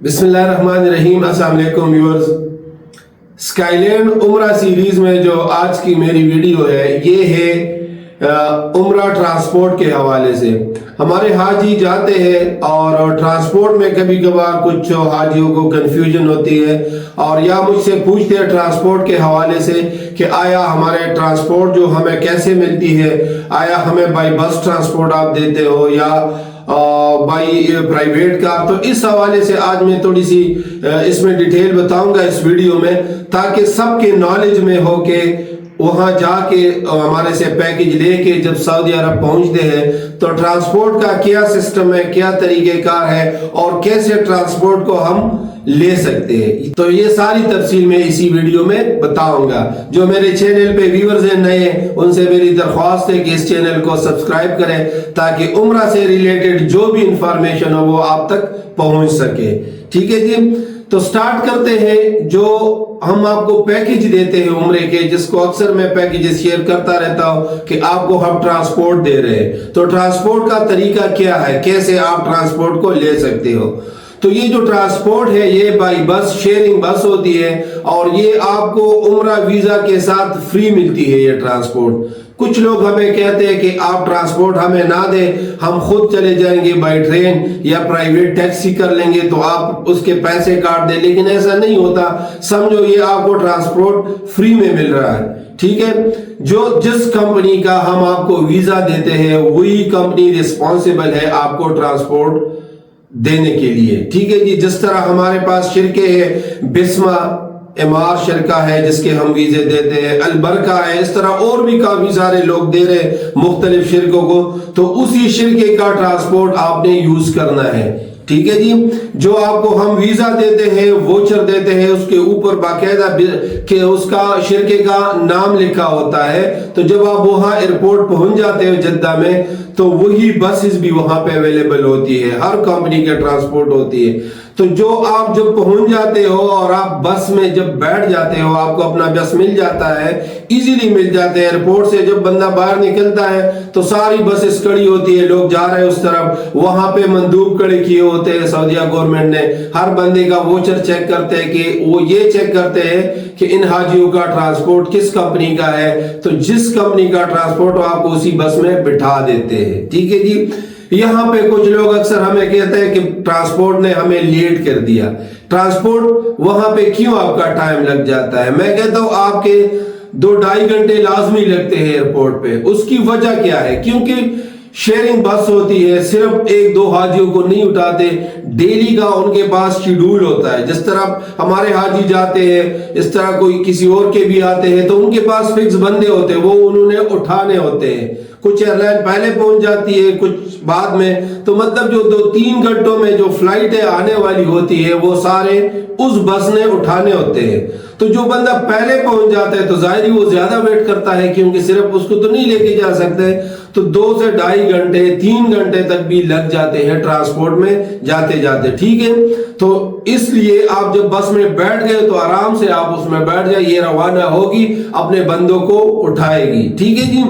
बिस्मिल्लाहिर्रहमानिर्रहीम। अस्सलाम वालेकुम व्यूअर्स। स्काईलैंड उम्रा सीरीज में जो आज की मेरी वीडियो है ये है उम्रा ट्रांसपोर्ट के हवाले से। हमारे हाजी जाते हैं और ट्रांसपोर्ट में कभी कभार कुछ हाजियों को कंफ्यूजन होती है और या मुझसे पूछते हैं ट्रांसपोर्ट के हवाले से कि आया हमारे ट्रांसपोर्ट जो हमें कैसे मिलती है, आया हमें बाई बस ट्रांसपोर्ट आप देते हो या बाई प्राइवेट कार। तो इस हवाले से आज मैं थोड़ी सी इसमें डिटेल बताऊंगा इस वीडियो में, ताकि सबके नॉलेज में हो के वहां जाके हमारे से पैकेज लेके जब सऊदी अरब पहुंचते हैं तो ट्रांसपोर्ट का क्या सिस्टम है, क्या तरीक़ेकार है और कैसे ट्रांसपोर्ट को हम ले सकते हैं। तो ये सारी तफसील में इसी वीडियो में बताऊंगा। जो मेरे चैनल पे व्यूअर्स हैं नए, उनसे मेरी दरख्वास्त है कि इस चैनल को सब्सक्राइब करें ताकि उम्रा से रिलेटेड जो भी इंफॉर्मेशन हो वो आप तक पहुंच सके। ठीक है जी, तो स्टार्ट करते हैं। जो हम आपको पैकेज देते हैं उम्रे के, जिसको अक्सर मैं पैकेजेस शेयर करता रहता हूं कि आपको हम ट्रांसपोर्ट दे रहे हैं, तो ट्रांसपोर्ट का तरीका क्या है, कैसे आप ट्रांसपोर्ट को ले सकते हो। तो ये जो ट्रांसपोर्ट है ये बाई बस शेयरिंग बस होती है और ये आपको उम्रा वीजा के साथ फ्री मिलती है ये ट्रांसपोर्ट। कुछ लोग हमें कहते हैं कि आप ट्रांसपोर्ट हमें ना दे, हम खुद चले जाएंगे बाई ट्रेन या प्राइवेट टैक्सी कर लेंगे तो आप उसके पैसे काट दे, लेकिन ऐसा नहीं होता। समझो ये आपको ट्रांसपोर्ट फ्री में मिल रहा है। ठीक है, जो जिस कंपनी का हम आपको वीजा देते हैं वही कंपनी रिस्पॉन्सिबल है आपको ट्रांसपोर्ट देने के लिए। ठीक है जी, जिस तरह हमारे पास शिरके है, बिस्मा एमआर शिरका है जिसके हम वीजे देते हैं, अलबरका है, इस तरह और भी काफी सारे लोग दे रहे मुख्तलिफ शिरकों को, तो उसी शिरके का ट्रांसपोर्ट आपने यूज करना है। ठीक है जी, जो आपको हम वीजा देते हैं, वोचर देते हैं, उसके ऊपर बाकायदा कि उसका शिरके का नाम लिखा होता है। तो जब आप वहां एयरपोर्ट पहुंच जाते हो जद्दा में तो वही बसेस भी वहां पे अवेलेबल होती है, हर कंपनी के ट्रांसपोर्ट होती है। तो जो आप जब पहुंच जाते हो और आप बस में जब बैठ जाते हो, आपको अपना बस मिल जाता है, इजीली मिल जाते हैं। एयरपोर्ट से जब बंदा बाहर निकलता है तो सारी बसेस खड़ी होती है, लोग जा रहे हैं उस तरफ, वहां पे मंदूब खड़े किए होते हैं सऊदीया गवर्नमेंट ने। हर बंदे का वोचर चेक करते हैं कि वो ये चेक करते हैं कि इन हाजियों का ट्रांसपोर्ट किस कंपनी का है, तो जिस कंपनी का ट्रांसपोर्ट हो आपको उसी बस में बिठा देते हैं। ठीक है जी, यहाँ पे कुछ लोग अक्सर हमें कहते हैं कि ट्रांसपोर्ट ने हमें लेट कर दिया। ट्रांसपोर्ट वहां पे क्यों आपका टाइम लग जाता है? मैं कहता हूं आपके 2-2.5 घंटे लाजमी लगते हैं एयरपोर्ट पे। उसकी वजह क्या है? क्योंकि शेयरिंग बस होती है, सिर्फ 1-2 हाजियों को नहीं उठाते, डेली का उनके पास शेड्यूल होता है। जिस तरह हमारे हाजी जाते हैं इस तरह कोई किसी और के भी आते हैं, तो उनके पास फिक्स बंदे होते हैं, वो उन्होंने उठाने होते हैं। कुछ एयरलाइन पहले पहुंच जाती है, कुछ बाद में। तो मतलब जो 2-3 घंटों में जो फ्लाइटें आने वाली होती है वो सारे उस बस ने उठाने होते हैं। तो जो बंदा पहले पहुंच जाता है तो जाहिर ही वो ज्यादा वेट करता है, क्योंकि सिर्फ उसको तो नहीं लेके जा सकते। तो 2 से 2.5 घंटे 3 घंटे तक भी लग जाते हैं ट्रांसपोर्ट में जाते जाते। ठीक है, तो इसलिए आप जब बस में बैठ गए तो आराम से आप उसमें बैठ जाए, ये रवाना होगी, अपने बंदों को उठाएगी। ठीक है जी,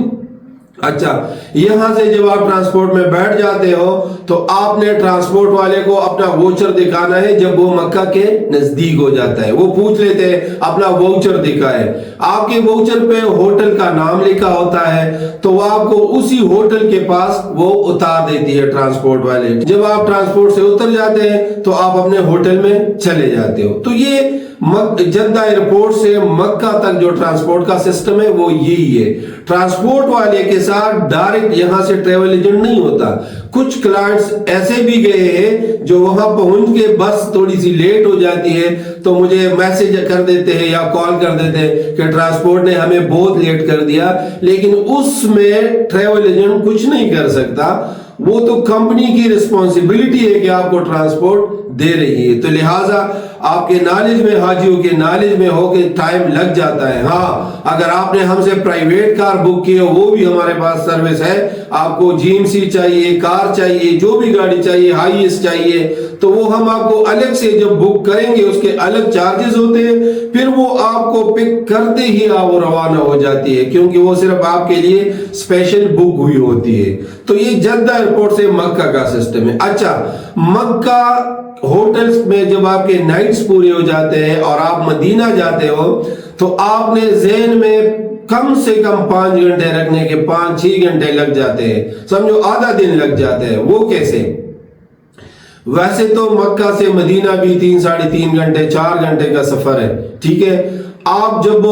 अच्छा, यहां से जब आप ट्रांसपोर्ट में बैठ जाते हो तो आपने ट्रांसपोर्ट वाले को अपना वोचर दिखाना है। जब वो मक्का के नजदीक हो जाता है वो पूछ लेते हैं अपना वोचर दिखाए। आपके वोचर पे होटल का नाम लिखा होता है, तो वो आपको उसी होटल के पास वो उतार देती है ट्रांसपोर्ट वाले। जब आप ट्रांसपोर्ट से उतर जाते हैं तो आप अपने होटल में चले जाते हो। तो ये जद्दा एयरपोर्ट से मक्का तक जो ट्रांसपोर्ट का सिस्टम है वो यही है। ट्रांसपोर्ट वाले के साथ डायरेक्ट यहां से ट्रेवल एजेंट नहीं होता। कुछ क्लाइंट्स ऐसे भी गए हैं जो वहां पहुंच के बस थोड़ी सी लेट हो जाती है तो मुझे मैसेज कर देते हैं या कॉल कर देते हैं कि ट्रांसपोर्ट ने हमें बहुत लेट कर दिया, लेकिन उसमें ट्रेवल एजेंट कुछ नहीं कर सकता। वो तो कंपनी की रिस्पॉन्सिबिलिटी है कि आपको ट्रांसपोर्ट दे रही है। तो लिहाजा आपके नॉलेज में, हाजियों के नॉलेज में हो के टाइम लग जाता है। हाँ, अगर आपने हमसे प्राइवेट कार बुक की हो वो भी हमारे पास सर्विस है। आपको जीएमसी चाहिए, कार चाहिए, जो भी गाड़ी चाहिए, हाईएस्ट चाहिए, तो वो हम आपको अलग से जब बुक करेंगे उसके अलग चार्जेस होते हैं। फिर वो आपको पिक करते ही आप रवाना हो जाती है, क्योंकि वो सिर्फ आपके लिए स्पेशल बुक हुई होती है। तो ये जद्दा एयरपोर्ट से मक्का का सिस्टम है। अच्छा, मक्का ہوٹلز میں جب آپ کے نائٹس پورے ہو جاتے ہیں اور آپ مدینہ جاتے ہو تو آپ نے ذہن میں کم سے کم 5 گھنٹے رکھنے کے 5-6 گھنٹے لگ جاتے ہیں، سمجھو آدھا دن لگ جاتے ہیں۔ وہ کیسے؟ ویسے تو مکہ سے مدینہ بھی 3-3.5 گھنٹے 4 گھنٹے کا سفر ہے، ٹھیک ہے۔ آپ جب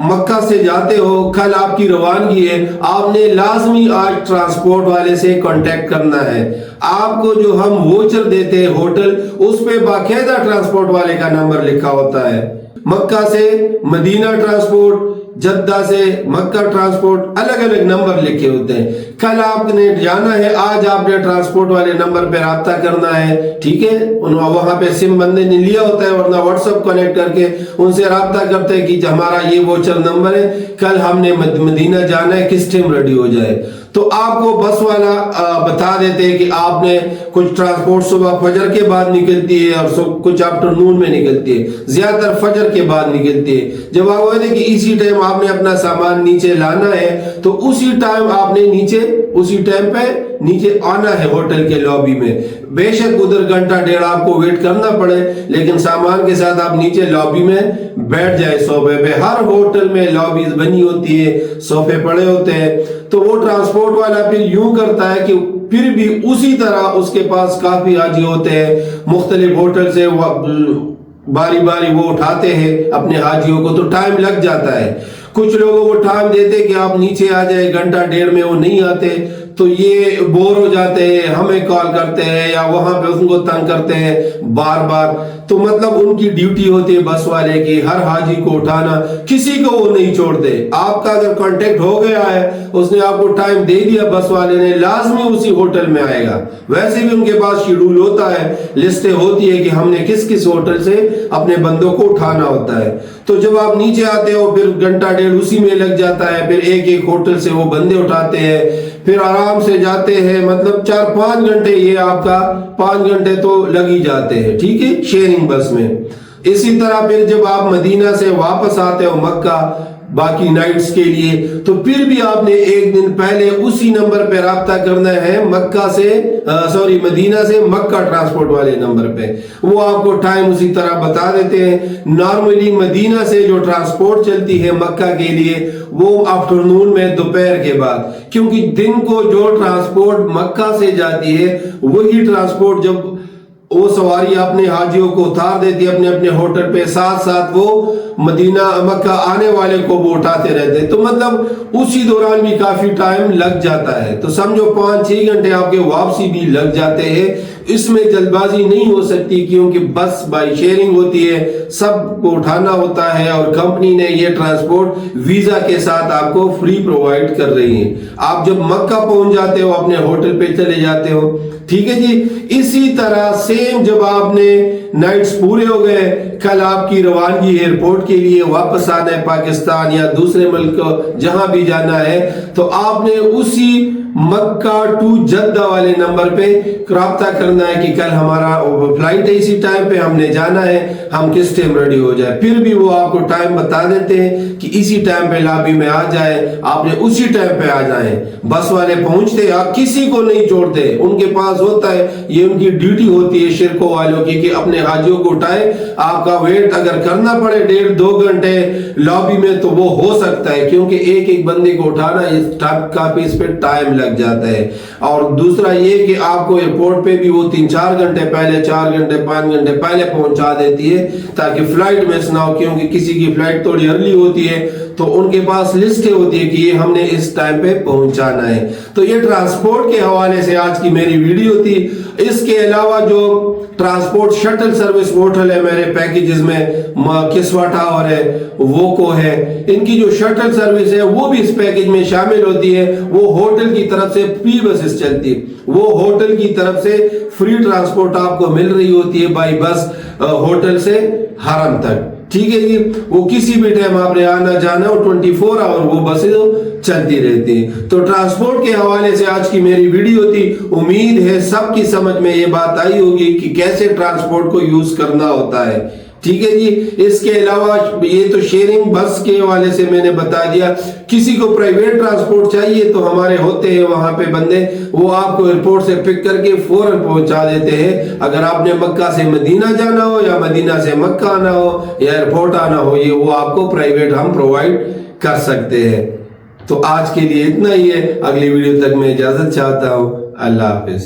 مکہ سے جاتے ہو، کل آپ کی روانگی ہے، آپ نے لازمی آج ٹرانسپورٹ والے سے کانٹیکٹ کرنا ہے۔ آپ کو جو ہم ووچر دیتے ہیں ہوٹل، اس پہ باقاعدہ ٹرانسپورٹ والے کا نمبر لکھا ہوتا ہے۔ مکہ سے مدینہ ٹرانسپورٹ، جدہ سے مکہ ٹرانسپورٹ، الگ الگ نمبر لکھے ہوتے ہیں۔ کل آپ نے جانا ہے، آج آپ نے ٹرانسپورٹ والے نمبر پہ رابطہ کرنا ہے، ٹھیک ہے۔ وہاں پہ سم بندے نے لیا ہوتا ہے، ورنہ واٹس ایپ کنیکٹ کر کے ان سے رابطہ کرتے ہیں کہ ہمارا یہ ووچر نمبر ہے، کل ہم نے مدینہ جانا ہے، کس ٹائم ریڈی ہو جائے۔ تو آپ کو بس والا بتا دیتے ہیں کہ آپ نے کچھ ٹرانسپورٹ صبح فجر کے بعد نکلتی ہے اور کچھ آفٹرنون میں نکلتی ہے، زیادہ تر فجر کے بعد نکلتی ہے۔ جب آپ کہتے ہیں کہ اسی ٹائم آپ نے اپنا سامان نیچے لانا ہے تو اسی ٹائم آپ نے اسی ٹائم پہ نیچے آنا ہے ہوٹل کے لابی میں۔ بے شک ادھر گھنٹہ ڈیڑھ آپ کو ویٹ کرنا پڑے، لیکن سامان کے ساتھ آپ نیچے لابی میں بیٹھ جائے صوفے پہ۔ ہر ہوٹل میں لابیز بنی ہوتی ہے، صوفے پڑے ہوتے ہیں۔ تو وہ ٹرانسپورٹ والا پھر یوں کرتا ہے کہ پھر بھی اسی طرح اس کے پاس کافی حاجی ہوتے ہیں، مختلف ہوٹل سے باری باری وہ اٹھاتے ہیں اپنے حاجیوں کو، تو ٹائم لگ جاتا ہے۔ کچھ لوگوں کو ٹائم دیتے کہ آپ نیچے آ جائے، گھنٹہ ڈیڑھ میں وہ نہیں آتے تو یہ بور ہو جاتے ہیں، ہمیں کال کرتے ہیں یا وہاں پہ ان کو تنگ کرتے ہیں بار بار۔ تو مطلب ان کی ڈیوٹی ہوتی ہے بس والے کی ہر حاجی کو اٹھانا، کسی کو وہ نہیں چھوڑتے۔ آپ کا اگر کانٹیکٹ ہو گیا ہے، اس نے آپ کو ٹائم دے دیا بس والے نے، لازمی اسی ہوٹل میں آئے گا۔ ویسے بھی ان کے پاس شیڈول ہوتا ہے، لسٹیں ہوتی ہے کہ ہم نے کس کس ہوٹل سے اپنے بندوں کو اٹھانا ہوتا ہے۔ تو جب آپ نیچے آتے ہو پھر گھنٹہ ڈیڑھ اسی میں لگ جاتا ہے، پھر ایک ایک ہوٹل سے وہ بندے اٹھاتے ہیں، پھر آرام سے جاتے ہیں، مطلب 4-5 گھنٹے، یہ آپ کا 5 گھنٹے تو لگ ہی جاتے ہیں، ٹھیک ہے، شیئرنگ بس میں۔ اسی طرح پھر جب آپ مدینہ سے واپس آتے ہو مکہ باقی نائٹس کے لیے، تو پھر بھی آپ نے ایک دن پہلے اسی نمبر پہ رابطہ کرنا ہے، مدینہ سے مکہ ٹرانسپورٹ والے نمبر پہ۔ وہ آپ کو ٹائم اسی طرح بتا دیتے ہیں۔ نارملی مدینہ سے جو ٹرانسپورٹ چلتی ہے مکہ کے لیے وہ آفٹرنون میں، دوپہر کے بعد، کیونکہ دن کو جو ٹرانسپورٹ مکہ سے جاتی ہے وہی ٹرانسپورٹ جب وہ سواری اپنے حاجیوں کو اتار دیتی ہے اپنے اپنے ہوٹل پہ، ساتھ ساتھ وہ مدینہ مکہ آنے والے کو وہ اٹھاتے رہتے ہیں، تو مطلب اسی دوران بھی کافی ٹائم لگ جاتا ہے۔ تو سمجھو 5-6 گھنٹے آپ کے واپسی بھی لگ جاتے ہیں۔ اس میں جلد بازی نہیں ہو سکتی کیونکہ بس بائی شیئرنگ ہوتی ہے، سب کو اٹھانا ہوتا ہے، اور کمپنی نے یہ ٹرانسپورٹ ویزا کے ساتھ آپ کو فری پرووائڈ کر رہی ہے۔ آپ جب مکہ پہنچ جاتے ہو اپنے ہوٹل پہ چلے جاتے ہو، ٹھیک ہے جی۔ اسی طرح سیم جب آپ نے نائٹس پورے ہو گئے، کل آپ کی روانگی ایئرپورٹ کے لیے واپس آنا ہے پاکستان یا دوسرے ملک جہاں بھی جانا ہے، تو آپ نے اسی مکہ ٹو جدہ والے نمبر پہ رابطہ کرنا ہے کہ کل ہمارا فلائٹ ہے، اسی ٹائم پہ ہم نے جانا ہے، ہم کس ٹائم ریڈی ہو جائے۔ پھر بھی وہ آپ کو ٹائم بتا دیتے ہیں کہ اسی ٹائم پہ لابی میں آ جائے، آپ نے اسی ٹائم پہ آ جائیں۔ بس والے پہنچتے، آپ کسی کو نہیں چھوڑتے، ان کے پاس ہوتا ہے، یہ ان کی ڈیوٹی ہوتی ہے شرکوں والوں کی کہ اپنے حاجیوں کو اٹھائے۔ آپ کا ویٹ اگر کرنا پڑے 1.5-2 گھنٹے لابی میں تو وہ ہو سکتا ہے، کیونکہ ایک ایک بندے کو اٹھانا کافی اس پہ ٹائم لگ جاتا ہے۔ اور دوسرا یہ کہ آپ کو ایئرپورٹ پہ بھی وہ 3-4 گھنٹے پہلے، 4 گھنٹے 5 گھنٹے پہلے پہنچا دیتی ہے تاکہ فلائٹ مس نہ ہو، کیونکہ کسی کی فلائٹ تھوڑی ارلی ہوتی ہے تو ان کے پاس لسٹ ہوتی ہے کہ یہ ہم نے اس ٹائم پہ پہنچانا ہے۔ تو یہ ٹرانسپورٹ کے حوالے سے آج کی میری ویڈیو تھی۔ اس کے علاوہ جو ٹرانسپورٹ شٹل سروس ہوٹل ہے میرے پیکیجز میں، کسوہ ٹاور ہے، ووکو ہے، ان کی جو شٹل سروس ہے وہ بھی اس پیکیج میں شامل ہوتی ہے۔ وہ ہوٹل کی طرف سے فری بسز چلتی ہے، وہ ہوٹل کی طرف سے فری ٹرانسپورٹ آپ کو مل رہی ہوتی ہے بائی بس ہوٹل سے حرم تک، ٹھیک ہے جی۔ وہ کسی بھی ٹائم آپ نے آنا جانا ہو 24 آور وہ بسیں چلتی رہتی ہیں۔ تو ٹرانسپورٹ کے حوالے سے آج کی میری ویڈیو تھی۔ امید ہے سب کی سمجھ میں یہ بات آئی ہوگی کہ کیسے ٹرانسپورٹ کو یوز کرنا ہوتا ہے، ٹھیک ہے جی. اس کے علاوہ یہ تو شیئرنگ بس کے حوالے سے میں نے بتا دیا. کسی کو پرائیویٹ ٹرانسپورٹ چاہیے تو ہمارے ہوتے ہیں وہاں پہ بندے, وہ آپ کو ایئرپورٹ سے پک کر کے فوراً پہنچا دیتے ہیں. اگر آپ نے مکہ سے مدینہ جانا ہو یا مدینہ سے مکہ آنا ہو یا ایئرپورٹ آنا ہو, یہ وہ آپ کو پرائیویٹ ہم پرووائڈ کر سکتے ہیں. تو آج کے لیے اتنا ہی ہے. اگلی ویڈیو تک میں اجازت چاہتا ہوں. اللہ حافظ.